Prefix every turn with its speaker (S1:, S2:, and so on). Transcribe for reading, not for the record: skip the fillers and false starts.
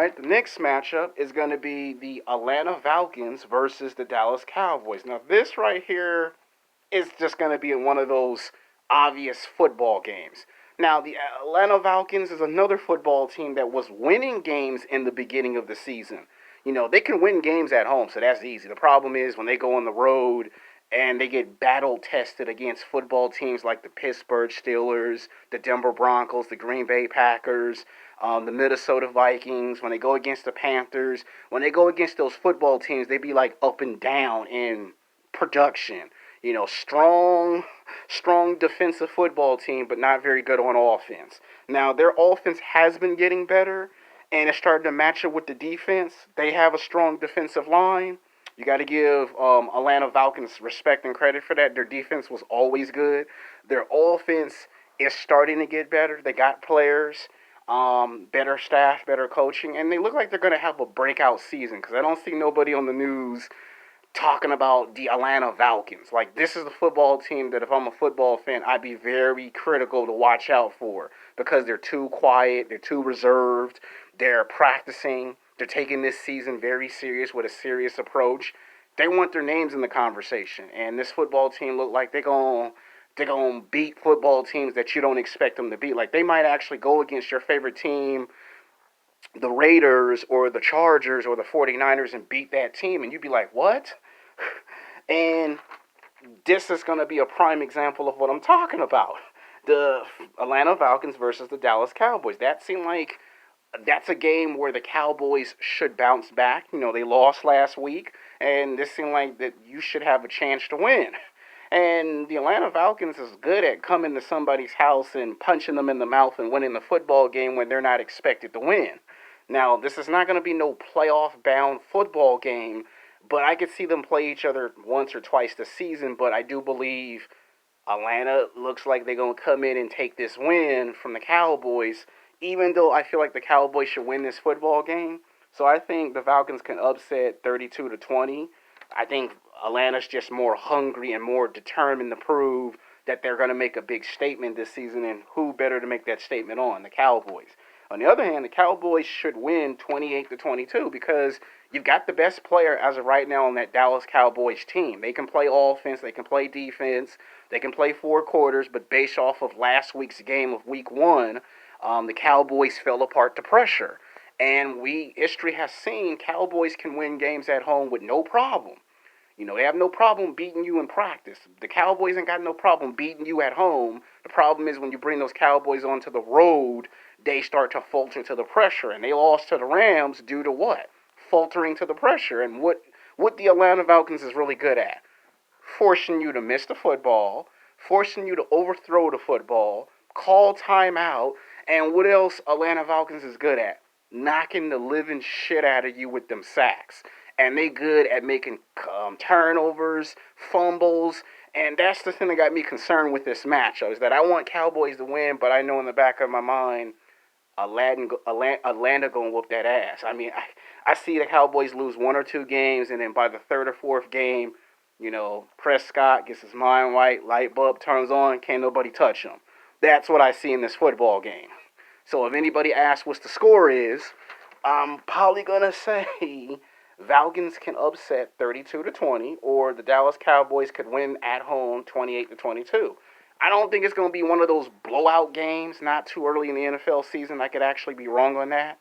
S1: right, the next matchup is going to be the Atlanta Falcons versus the Dallas Cowboys. Now, this right here is just going to be one of those obvious football games. Now, the Atlanta Falcons is another football team that was winning games in the beginning of the season. They can win games at home, so that's easy. The problem is when they go on the road and they get battle tested against football teams like the Pittsburgh Steelers, the Denver Broncos, the Green Bay Packers, the Minnesota Vikings, when they go against the Panthers, when they go against those football teams, they be like up and down in production. Strong defensive football team, but not very good on offense. Now, their offense has been getting better, and it's starting to match up with the defense. They have a strong defensive line. You got to give Atlanta Falcons respect and credit for that. Their defense was always good. Their offense is starting to get better. They got players, better staff, better coaching, and they look like they're going to have a breakout season because I don't see nobody on the news talking about the Atlanta Falcons. Like, this is the football team that if I'm a football fan, I'd be very critical to watch out for because they're too quiet, they're too reserved, they're practicing, they're taking this season very serious with a serious approach. They want their names in the conversation, and this football team look like they're gonna beat football teams that you don't expect them to beat. Like, they might actually go against your favorite team, the Raiders or the Chargers or the 49ers, and beat that team, and you'd be like, what? And this is going to be a prime example of what I'm talking about. The Atlanta Falcons versus the Dallas Cowboys. That seemed like that's a game where the Cowboys should bounce back. They lost last week, and this seemed like that you should have a chance to win. And the Atlanta Falcons is good at coming to somebody's house and punching them in the mouth and winning the football game when they're not expected to win. Now, this is not going to be no playoff-bound football game, but I could see them play each other once or twice this season, but I do believe Atlanta looks like they're going to come in and take this win from the Cowboys, even though I feel like the Cowboys should win this football game. So I think the Falcons can upset 32-20. I think Atlanta's just more hungry and more determined to prove that they're going to make a big statement this season, and who better to make that statement on? The Cowboys. On the other hand, the Cowboys should win 28-22 because you've got the best player as of right now on that Dallas Cowboys team. They can play offense, they can play defense, they can play four quarters, but based off of last week's game of week one, the Cowboys fell apart to pressure. And history has seen Cowboys can win games at home with no problem. They have no problem beating you in practice. The Cowboys ain't got no problem beating you at home. The problem is when you bring those Cowboys onto the road, they start to falter to the pressure. And they lost to the Rams due to what? Faltering to the pressure. And what the Atlanta Falcons is really good at? Forcing you to miss the football, forcing you to overthrow the football, call timeout, and what else Atlanta Falcons is good at? Knocking the living shit out of you with them sacks. And they good at making turnovers, fumbles, and that's the thing that got me concerned with this matchup is that I want Cowboys to win, but I know in the back of my mind, Atlanta gonna whoop that ass. I mean, I see the Cowboys lose one or two games, and then by the third or fourth game, Prescott gets his mind right, light bulb turns on, can't nobody touch him. That's what I see in this football game. So if anybody asks what the score is, I'm probably gonna say Falcons can upset 32-20, or the Dallas Cowboys could win at home 28-22. I don't think it's going to be one of those blowout games. Not too early in the NFL season. I could actually be wrong on that.